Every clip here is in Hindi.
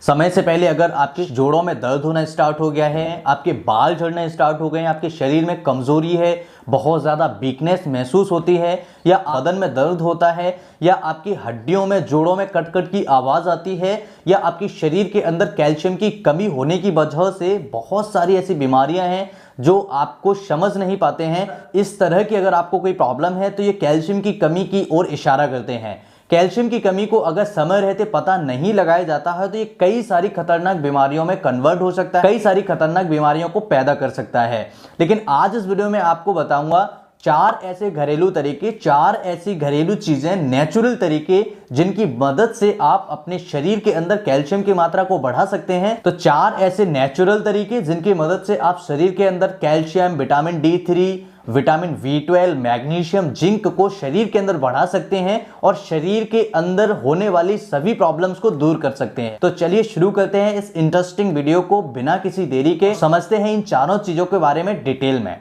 समय से पहले अगर आपके जोड़ों में दर्द होना स्टार्ट हो गया है, आपके बाल झड़ना स्टार्ट हो गए हैं, आपके शरीर में कमजोरी है, बहुत ज़्यादा वीकनेस महसूस होती है, या बदन में दर्द होता है, या आपकी हड्डियों में जोड़ों में कट कट की आवाज़ आती है, या आपके शरीर के अंदर कैल्शियम की कमी होने की वजह से बहुत सारी ऐसी बीमारियां हैं जो आपको समझ नहीं पाते हैं। इस तरह की अगर आपको कोई प्रॉब्लम है तो ये कैल्शियम की कमी की ओर इशारा करते हैं। कैल्शियम की कमी को अगर समय रहते पता नहीं लगाया जाता है तो ये कई सारी खतरनाक बीमारियों में कन्वर्ट हो सकता है, कई सारी खतरनाक बीमारियों को पैदा कर सकता है। लेकिन आज इस वीडियो में आपको बताऊंगा 4 ऐसे घरेलू तरीके, 4 ऐसी घरेलू चीजें, नेचुरल तरीके जिनकी मदद से आप अपने शरीर के अंदर कैल्शियम की मात्रा को बढ़ा सकते हैं। तो 4 ऐसे नेचुरल तरीके जिनकी मदद से आप शरीर के अंदर calcium, vitamin D3, vitamin B12, magnesium, zinc को शरीर के अंदर बढ़ा सकते हैं और शरीर के अंदर होने वाली सभी प्रॉब्लम्स को दूर कर सकते हैं। तो चलिए शुरू करते हैं इस इंटरेस्टिंग वीडियो को बिना किसी देरी के। समझते हैं इन चारों चीजों के बारे में डिटेल में।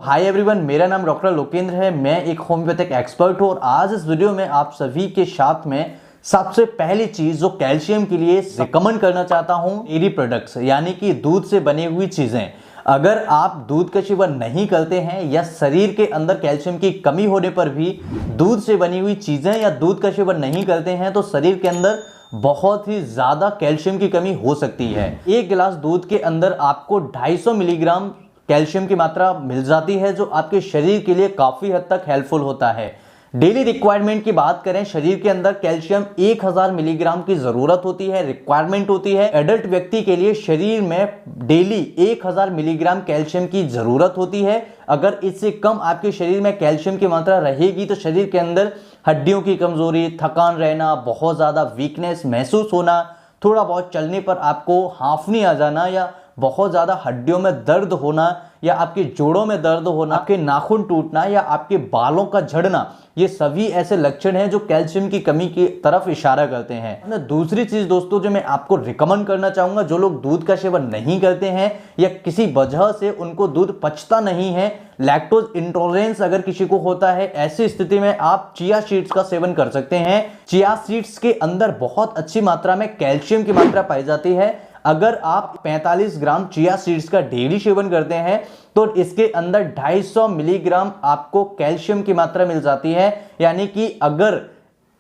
हाय एवरीवन, मेरा नाम डॉक्टर लोकेंद्र है। मैं एक होम्योपैथिक एक्सपर्ट हूं और आज इस वीडियो में आप सभी के साथ में सबसे पहली चीज जो कैल्शियम के लिए रिकमेंड करना चाहता हूं, डेयरी प्रोडक्ट्स यानी कि दूध से बनी हुई चीजें। अगर आप दूध का सेवन नहीं करते हैं या शरीर के अंदर कैल्शियम की कमी होने पर भी दूध से बनी हुई चीजें या दूध का सेवन नहीं करते हैं तो शरीर के अंदर बहुत ही ज्यादा कैल्शियम की कमी हो सकती है। एक गिलास दूध के अंदर आपको 250 मिलीग्राम कैल्शियम की मात्रा मिल जाती है जो आपके शरीर के लिए काफी हद तक हेल्पफुल होता है। डेली रिक्वायरमेंट की बात करें, शरीर के अंदर कैल्शियम 1000 मिलीग्राम की जरूरत होती है, रिक्वायरमेंट होती है। एडल्ट व्यक्ति के लिए शरीर में डेली 1000 मिलीग्राम कैल्शियम की जरूरत होती है। अगर इससे कम आपके शरीर में कैल्शियम की मात्रा रहेगी तो शरीर के अंदर हड्डियों की कमजोरी, थकान रहना, बहुत ज्यादा वीकनेस महसूस होना, थोड़ा बहुत चलने पर आपको हांफनी आ जाना, या बहुत ज्यादा हड्डियों में दर्द होना, या आपके जोड़ों में दर्द होना, आपके नाखून टूटना, या आपके बालों का झड़ना, ये सभी ऐसे लक्षण हैं जो कैल्शियम की कमी की तरफ इशारा करते हैं। दूसरी चीज दोस्तों जो मैं आपको रिकमेंड करना चाहूंगा, जो लोग दूध का सेवन नहीं करते हैं या किसी वजह से उनको दूध पचता नहीं है, लैक्टोज इंटॉलरेंस अगर किसी को होता है, ऐसी स्थिति में आप चिया सीड्स का सेवन कर सकते हैं। चिया सीड्स के अंदर बहुत अच्छी मात्रा में कैल्शियम की मात्रा पाई जाती है। अगर आप 45 ग्राम चिया सीड्स का डेली सेवन करते हैं तो इसके अंदर 250 मिलीग्राम आपको कैल्शियम की मात्रा मिल जाती है। यानी कि अगर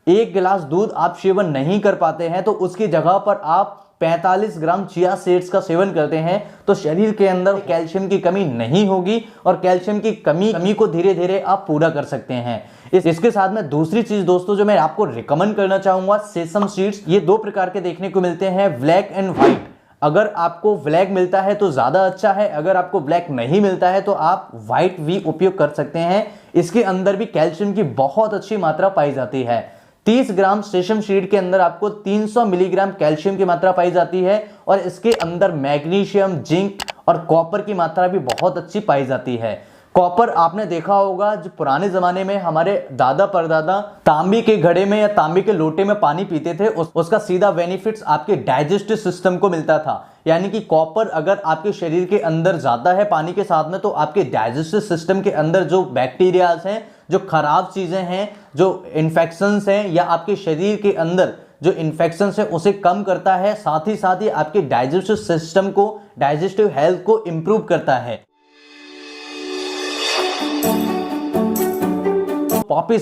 एक गिलास दूध आप सेवन नहीं कर पाते हैं तो उसकी जगह पर आप 45 ग्राम चिया सीड्स का सेवन करते हैं तो शरीर के अंदर कैल्शियम की कमी नहीं होगी और कैल्शियम की कमी को धीरे धीरे आप पूरा कर सकते हैं। इसके साथ में दूसरी चीज दोस्तों जो मैं आपको रिकमेंड करना चाहूंगा, सेसम सीड्स। ये 2 प्रकार के देखने को मिलते हैं, ब्लैक एंड व्हाइट। अगर आपको ब्लैक मिलता है तो ज्यादा अच्छा है, अगर आपको ब्लैक नहीं मिलता है तो आप व्हाइट भी उपयोग कर सकते हैं। इसके अंदर भी कैल्शियम की बहुत अच्छी मात्रा पाई जाती है। 30 ग्राम सेसम सीड के अंदर आपको 300 मिलीग्राम कैल्शियम की मात्रा पाई जाती है और इसके अंदर मैग्नीशियम, जिंक और कॉपर की मात्रा भी बहुत अच्छी पाई जाती है। कॉपर आपने देखा होगा, जो पुराने जमाने में हमारे दादा परदादा तांबे के घड़े में या तांबे के लोटे में पानी पीते थे, उसका सीधा बेनिफिट्स आपके डाइजेस्टिव सिस्टम को मिलता था। यानी कि कॉपर अगर आपके शरीर के अंदर जाता है पानी के साथ में तो आपके डाइजेस्टिव सिस्टम के अंदर जो बैक्टीरियाज हैं, जो खराब चीजें हैं, जो इन्फेक्शंस हैं, या आपके शरीर के अंदर जो इन्फेक्शन है उसे कम करता है। साथ ही आपके डाइजेस्टिव सिस्टम को, डाइजेस्टिव हेल्थ को इंप्रूव करता है। पॉपी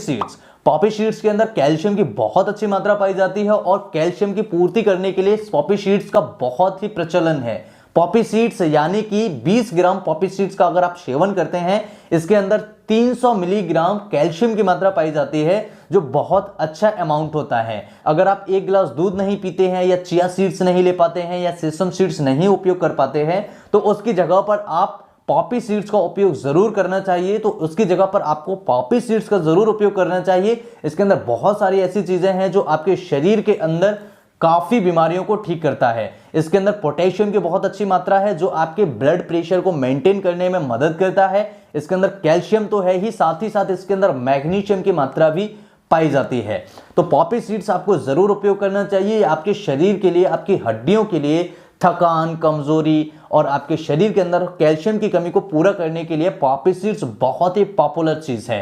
सीड्स के अंदर कैल्शियम की बहुत अच्छी मात्रा पाई जाती है और कैल्शियम की पूर्ति करने के लिए पॉपी सीड्स का बहुत ही प्रचलन है। पॉपी सीड्स यानी कि 20 ग्राम पॉपी सीड्स का अगर आप सेवन करते हैं, इसके अंदर 300 मिलीग्राम कैल्शियम की मात्रा पाई जाती है जो बहुत अच्छा अमाउंट होता है। अगर आप एक गिलास दूध नहीं पीते हैं या चिया सीड्स नहीं ले पाते हैं या सेसम सीड्स नहीं उपयोग कर पाते हैं तो उसकी जगह पर आप पॉपी सीड्स का उपयोग जरूर करना चाहिए। तो उसकी जगह पर आपको पॉपी सीड्स का जरूर उपयोग करना चाहिए। इसके अंदर बहुत सारी ऐसी चीजें हैं जो आपके शरीर के अंदर काफी बीमारियों को ठीक करता है। इसके अंदर पोटेशियम की बहुत अच्छी मात्रा है जो आपके ब्लड प्रेशर को मेंटेन करने में मदद करता है। इसके अंदर कैल्शियम तो है ही साथ इसके अंदर मैग्नीशियम की मात्रा भी पाई जाती है। तो पॉपी सीड्स आपको जरूर उपयोग करना चाहिए। आपके शरीर के लिए, आपकी हड्डियों के लिए थकान, कमजोरी और आपके शरीर के अंदर कैल्शियम की कमी को पूरा करने के लिए पॉपी सीड्स बहुत ही पॉपुलर चीज है।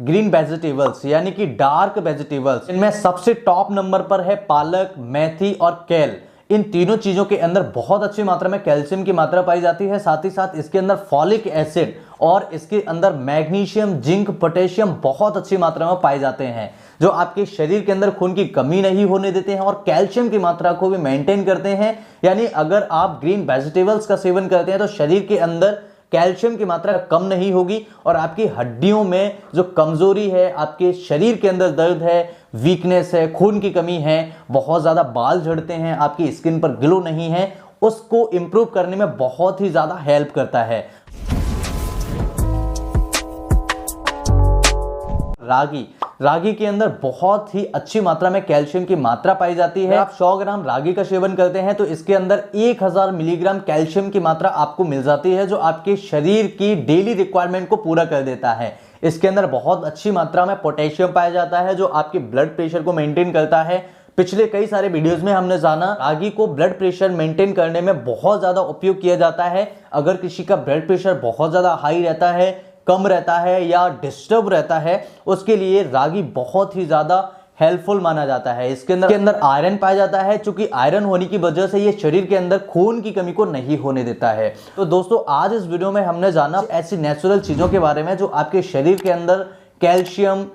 ग्रीन वेजिटेबल्स यानी कि डार्क वेजिटेबल्स, इनमें सबसे टॉप नंबर पर है पालक, मेथी और केल। इन तीनों चीजों के अंदर बहुत अच्छी मात्रा में कैल्शियम की मात्रा पाई जाती है। साथ ही साथ इसके अंदर फॉलिक एसिड और इसके अंदर मैग्नीशियम, जिंक, पोटेशियम बहुत अच्छी मात्रा में पाए जाते हैं, जो आपके शरीर के अंदर खून की कमी नहीं होने देते हैं और कैल्शियम की मात्रा को भी मेंटेन करते हैं। यानी अगर आप ग्रीन वेजिटेबल्स का सेवन करते हैं तो शरीर के अंदर कैल्शियम की मात्रा कम नहीं होगी और आपकी हड्डियों में जो कमजोरी है, आपके शरीर के अंदर दर्द है, वीकनेस है, खून की कमी है, बहुत ज्यादा बाल झड़ते हैं, आपकी स्किन पर ग्लो नहीं है, उसको इंप्रूव करने में बहुत ही ज्यादा हेल्प करता है। रागी के अंदर बहुत ही अच्छी मात्रा में कैल्शियम की मात्रा पाई जाती है। आप 100 ग्राम रागी का सेवन करते हैं तो इसके अंदर 1000 मिलीग्राम कैल्शियम की मात्रा आपको मिल जाती है, जो आपके शरीर की डेली रिक्वायरमेंट को पूरा कर देता है। इसके अंदर बहुत अच्छी मात्रा में पोटेशियम पाया जाता है, जो आपके ब्लड प्रेशर को मेंटेन करता है। पिछले कई सारे वीडियोस में हमने जाना रागी को ब्लड प्रेशर मेंटेन करने में बहुत ज्यादा उपयोग किया जाता है। अगर किसी का ब्लड प्रेशर बहुत ज्यादा हाई रहता है, कम रहता है या डिस्टर्ब रहता है, उसके लिए रागी बहुत ही ज्यादा हेल्पफुल माना जाता है। इसके अंदर आयरन पाया जाता है, क्योंकि आयरन होने की वजह से ये शरीर के अंदर खून की कमी को नहीं होने देता है। तो दोस्तों आज इस वीडियो में हमने जाना ऐसी नेचुरल चीजों के बारे में जो आपके शरीर के अंदर कैल्शियम,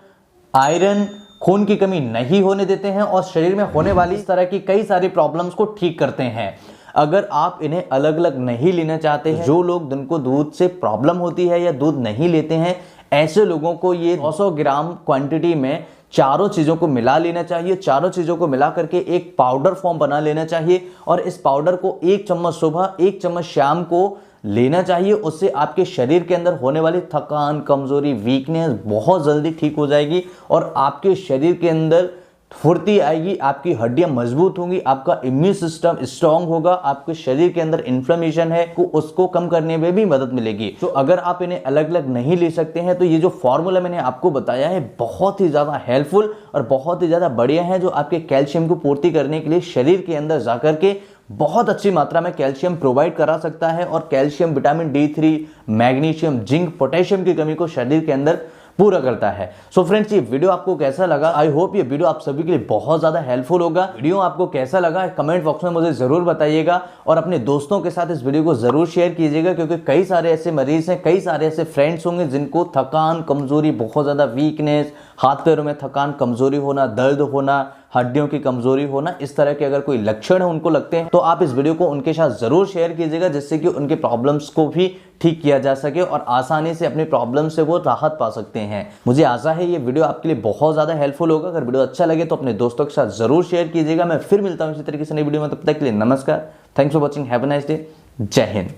आयरन, खून की कमी नहीं होने देते हैं और शरीर में होने वाली इस तरह की कई सारी प्रॉब्लम्स को ठीक करते हैं। अगर आप इन्हें अलग अलग नहीं लेना चाहते हैं, जो लोग जिनको दूध से प्रॉब्लम होती है या दूध नहीं लेते हैं, ऐसे लोगों को ये 200 ग्राम क्वांटिटी में चारों चीजों को मिला लेना चाहिए। चारों चीजों को मिला करके एक पाउडर फॉर्म बना लेना चाहिए और इस पाउडर को 1 चम्मच सुबह, 1 चम्मच शाम को लेना चाहिए। उससे आपके शरीर के अंदर होने वाली थकान, कमजोरी, वीकनेस बहुत जल्दी ठीक हो जाएगी और आपके शरीर के अंदर फुर्ती आएगी, आपकी हड्डियां मजबूत होंगी, आपका इम्यून सिस्टम स्ट्रांग होगा, आपके शरीर के अंदर इन्फ्लेमेशन है उसको कम करने में भी मदद मिलेगी। तो अगर आप इन्हें अलग अलग नहीं ले सकते हैं तो ये जो फॉर्मूला मैंने आपको बताया है बहुत ही ज्यादा हेल्पफुल और बहुत ही ज्यादा बढ़िया है, जो आपके कैल्शियम को पूर्ति करने के लिए शरीर के अंदर जाकर के बहुत अच्छी मात्रा में कैल्शियम प्रोवाइड करा सकता है और calcium, vitamin D3, magnesium, zinc, potassium की कमी को शरीर के अंदर पूरा करता है। सो फ्रेंड्स ये वीडियो आपको कैसा लगा? आई होप ये वीडियो आप सभी के लिए बहुत ज्यादा हेल्पफुल होगा। वीडियो आपको कैसा लगा कमेंट बॉक्स में मुझे जरूर बताइएगा और अपने दोस्तों के साथ इस वीडियो को जरूर शेयर कीजिएगा, क्योंकि कई सारे ऐसे मरीज हैं, कई सारे ऐसे फ्रेंड्स होंगे जिनको थकान, कमजोरी, बहुत ज्यादा वीकनेस, हाथ पैरों में थकान, कमजोरी होना, दर्द होना, हड्डियों की कमजोरी होना, इस तरह के अगर कोई लक्षण है उनको लगते हैं तो आप इस वीडियो को उनके साथ जरूर शेयर कीजिएगा, जिससे कि उनके प्रॉब्लम्स को भी ठीक किया जा सके और आसानी से अपनी प्रॉब्लम से वो राहत पा सकते हैं। मुझे आशा है ये वीडियो आपके लिए बहुत ज्यादा हेल्पफुल होगा। अगर वीडियो अच्छा लगे तो अपने दोस्तों के साथ जरूर शेयर कीजिएगा। मैं फिर मिलता हूं इसी तरीके से नई वीडियो में, तब तक के लिए नमस्कार। Thanks for watching, have a nice day, जय हिंद।